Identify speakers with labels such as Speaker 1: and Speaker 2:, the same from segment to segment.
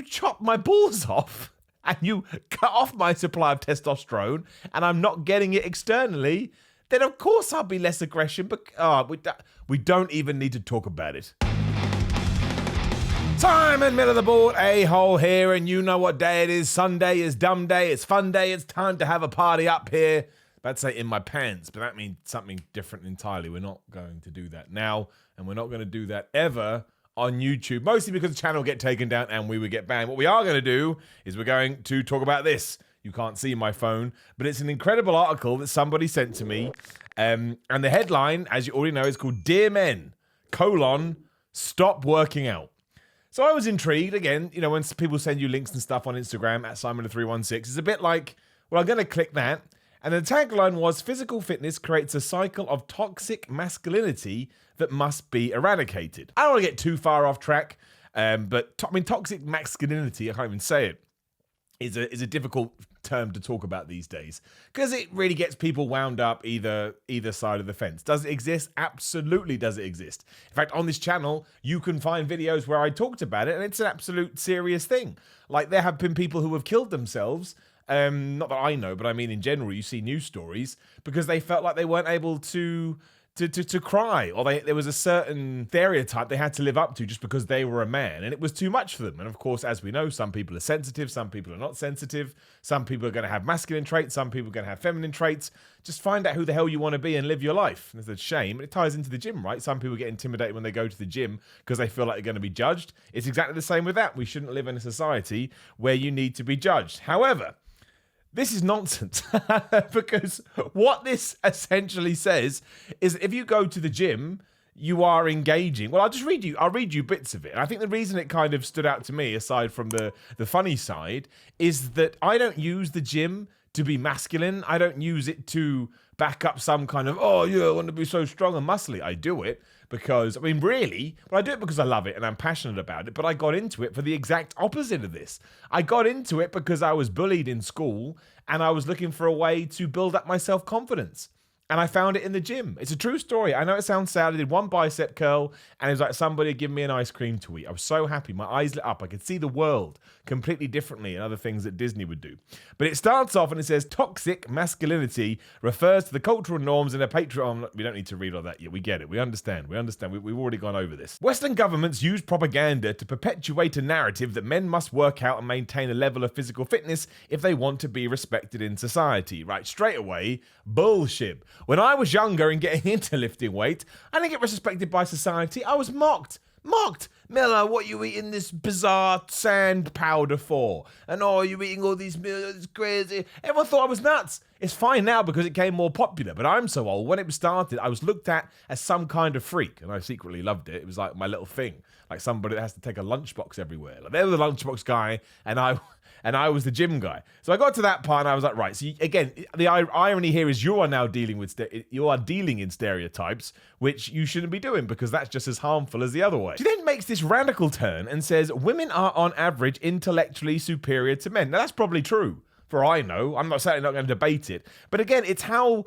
Speaker 1: you chop my balls off and you cut off my supply of testosterone and I'm not getting it externally, then of course I'll be less aggression. But we don't even need to talk about it. Simon Middle of the Board, a-hole here, and you know what day it is. Sunday is Dumbday, it's fun day, it's time to have a party up here. About to say in my pants, but that means something different entirely. We're not going to do that now, and we're not going to do that ever on YouTube, mostly because the channel will get taken down and we would get banned. What we are going to do is we're going to talk about this. You can't see my phone, but it's an incredible article that somebody sent to me, and the headline, as you already know, is called Dear Men, Stop Working Out. So I was intrigued, again, you know, when people send you links and stuff on Instagram at Simon316, it's a bit like, well, I'm going to click that. And the tagline was, physical fitness creates a cycle of toxic masculinity that must be eradicated. I don't want to get too far off track, but toxic masculinity, I can't even say it, is a difficult term to talk about these days because it really gets people wound up either side of the fence. Does it exist? Absolutely does it exist. In fact, on this channel, you can find videos where I talked about it, and it's an absolute serious thing. Like, there have been people who have killed themselves, not that I know, but I mean in general, you see news stories, because they felt like they weren't able to cry, or there was a certain stereotype they had to live up to just because they were a man, and it was too much for them. And of course, as we know, some people are sensitive, some people are not sensitive, some people are going to have masculine traits, some people are going to have feminine traits. Just find out who the hell you want to be and live your life. It's a shame. It ties into the gym, right? Some people get intimidated when they go to the gym because they feel like they're going to be judged. It's exactly the same with that. We shouldn't live in a society where you need to be judged. However, this is nonsense, because what this essentially says is if you go to the gym, you are engaging. Well, I'll read you bits of it. And I think the reason it kind of stood out to me, aside from the funny side, is that I don't use the gym to be masculine. I don't use it to back up some kind of, oh yeah, I want to be so strong and muscly. I do it because, I do it because I love it and I'm passionate about it, but I got into it for the exact opposite of this. I got into it because I was bullied in school and I was looking for a way to build up my self-confidence. And I found it in the gym. It's a true story. I know it sounds sad. I did one bicep curl, and it was like somebody giving me an ice cream to eat. I was so happy. My eyes lit up. I could see the world completely differently and other things that Disney would do. But it starts off and it says, toxic masculinity refers to the cultural norms in a patriarchal... We don't need to read all that yet. We get it. We understand. We've already gone over this. Western governments use propaganda to perpetuate a narrative that men must work out and maintain a level of physical fitness if they want to be respected in society. Right, straight away, bullshit. When I was younger and getting into lifting weight, I didn't get respected by society. I was mocked. Miller, what you eating this bizarre sand powder for? And oh, you eating all these meals, it's crazy. Everyone thought I was nuts. It's fine now because it became more popular, but I'm so old. When it started, I was looked at as some kind of freak, and I secretly loved it. It was like my little thing, like somebody that has to take a lunchbox everywhere. Like, they were the lunchbox guy, and I was the gym guy. So I got to that part and I was like, right. So again, the irony here is you are now dealing in stereotypes, which you shouldn't be doing because that's just as harmful as the other way. She then makes this radical turn and says, women are on average intellectually superior to men. Now that's probably true, for I know. I'm not certainly not going to debate it. But again, it's how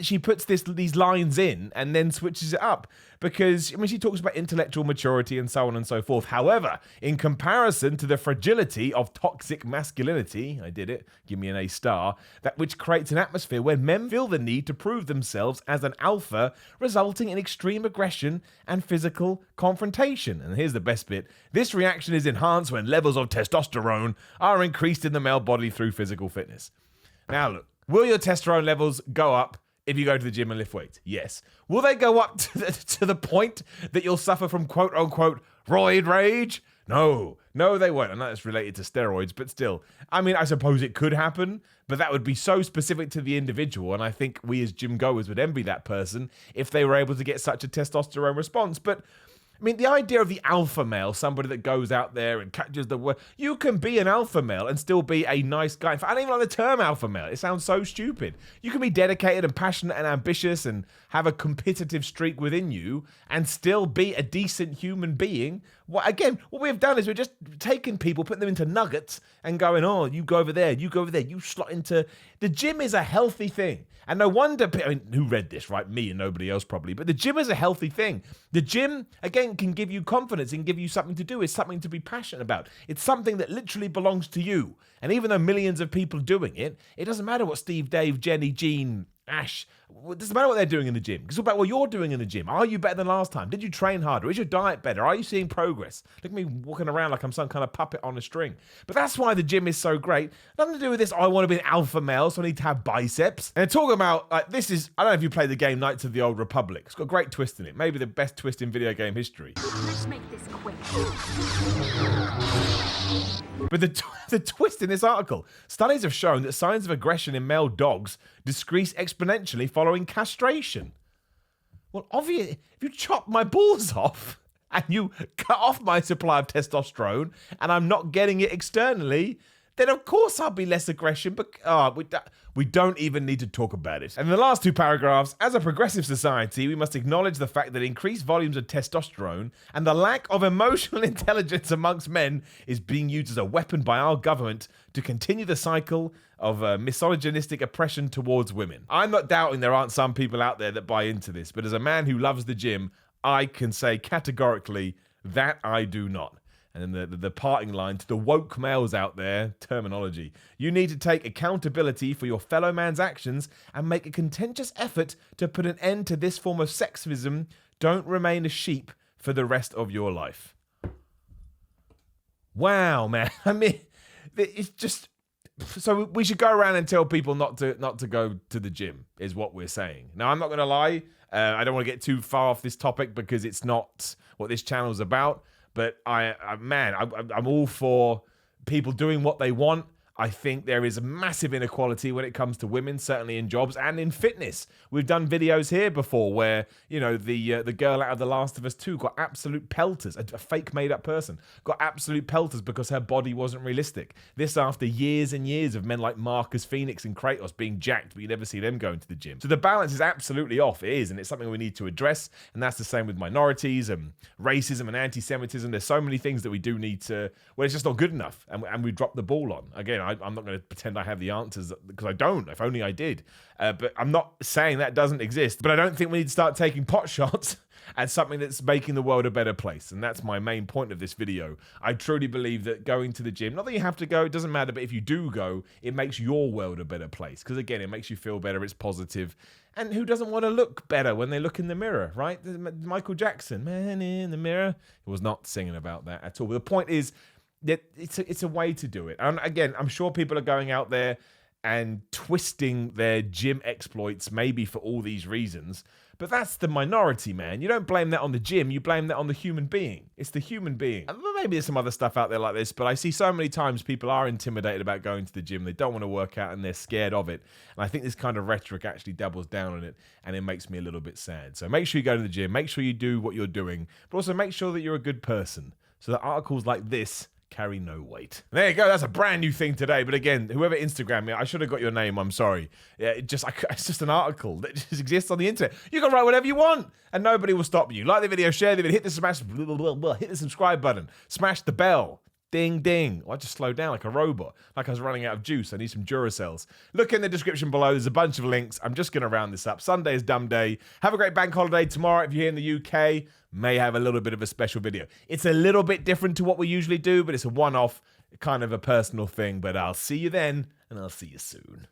Speaker 1: she puts these lines in and then switches it up. Because, she talks about intellectual maturity and so on and so forth. However, in comparison to the fragility of toxic masculinity, I did it, give me an A star, that which creates an atmosphere where men feel the need to prove themselves as an alpha, resulting in extreme aggression and physical confrontation. And here's the best bit. This reaction is enhanced when levels of testosterone are increased in the male body through physical fitness. Now look, will your testosterone levels go up if you go to the gym and lift weights? Yes. Will they go up to the point that you'll suffer from quote-unquote roid rage? No, they won't. I know it's related to steroids, but still. I suppose it could happen, but that would be so specific to the individual, and I think we as gym goers would envy that person if they were able to get such a testosterone response. But the idea of the alpha male, somebody that goes out there and catches the word, you can be an alpha male and still be a nice guy. In fact, I don't even like the term alpha male. It sounds so stupid. You can be dedicated and passionate and ambitious and have a competitive streak within you and still be a decent human being What we've done is we're just taking people, putting them into nuggets and going, oh, you go over there, you go over there, you slot into... The gym is a healthy thing. And no wonder, I mean, who read this, right? Me and nobody else probably. But the gym is a healthy thing. The gym, again, can give you confidence and give you something to do. It's something to be passionate about. It's something that literally belongs to you. And even though millions of people are doing it, it doesn't matter what Steve, Dave, Jenny, Jean, Ash, it doesn't matter what they're doing in the gym. It's about what you're doing in the gym. Are you better than last time? Did you train harder? Is your diet better? Are you seeing progress? Look at me walking around like I'm some kind of puppet on a string. But that's why the gym is so great. Nothing to do with this, I want to be an alpha male, so I need to have biceps. And they're talking about, like, this is, I don't know if you played the game Knights of the Old Republic. It's got a great twist in it. Maybe the best twist in video game history.
Speaker 2: Let's make this quick.
Speaker 1: But the twist in this article, studies have shown that signs of aggression in male dogs decrease exponentially following castration. Well, obviously, if you chop my balls off and you cut off my supply of testosterone and I'm not getting it externally, then of course I'll be less aggression, but we don't even need to talk about it. And in the last two paragraphs, as a progressive society, we must acknowledge the fact that increased volumes of testosterone and the lack of emotional intelligence amongst men is being used as a weapon by our government to continue the cycle of misogynistic oppression towards women. I'm not doubting there aren't some people out there that buy into this, but as a man who loves the gym, I can say categorically that I do not. And then the parting line to the woke males out there, terminology. You need to take accountability for your fellow man's actions and make a contentious effort to put an end to this form of sexism. Don't remain a sheep for the rest of your life. Wow, man. I mean, it's just... So we should go around and tell people not to go to the gym, is what we're saying. Now, I'm not going to lie. I don't want to get too far off this topic because it's not what this channel's about. But I'm all for people doing what they want. I think there is a massive inequality when it comes to women, certainly in jobs and in fitness. We've done videos here before where, you know, the girl out of The Last of Us 2 got absolute pelters, a fake made-up person, got absolute pelters because her body wasn't realistic. This after years and years of men like Marcus Phoenix and Kratos being jacked, but you never see them going to the gym. So the balance is absolutely off. It is, and it's something we need to address, and that's the same with minorities and racism and anti-Semitism. There's so many things that we do need to, well, it's just not good enough, and we dropped the ball on. Again, I'm not going to pretend I have the answers because I don't. If only I did. But I'm not saying that doesn't exist. But I don't think we need to start taking pot shots at something that's making the world a better place. And that's my main point of this video. I truly believe that going to the gym, not that you have to go, it doesn't matter, but if you do go, it makes your world a better place. Because again, it makes you feel better, it's positive. And who doesn't want to look better when they look in the mirror, right? Michael Jackson, man in the mirror. He was not singing about that at all. But the point is, it's a way to do it. And again, I'm sure people are going out there and twisting their gym exploits maybe for all these reasons, but that's the minority, man. You don't blame that on the gym, you blame that on the human being. It's the human being. And maybe there's some other stuff out there like this, but I see so many times people are intimidated about going to the gym. They don't want to work out and they're scared of it. And I think this kind of rhetoric actually doubles down on it, and it makes me a little bit sad. So make sure you go to the gym, make sure you do what you're doing, but also make sure that you're a good person so that articles like this carry no weight. There you go. That's a brand new thing today. But again, whoever Instagrammed me, I should have got your name. I'm sorry. Yeah, it's just an article that just exists on the internet. You can write whatever you want, and nobody will stop you. Like the video, share the video, hit the hit the subscribe button, smash the bell. Ding, ding. Oh, I just slowed down like a robot, like I was running out of juice. I need some Duracells. Look in the description below. There's a bunch of links. I'm just going to round this up. Sunday is Dumbday. Have a great bank holiday tomorrow. If you're here in the UK, may have a little bit of a special video. It's a little bit different to what we usually do, but it's a one-off, kind of a personal thing. But I'll see you then, and I'll see you soon.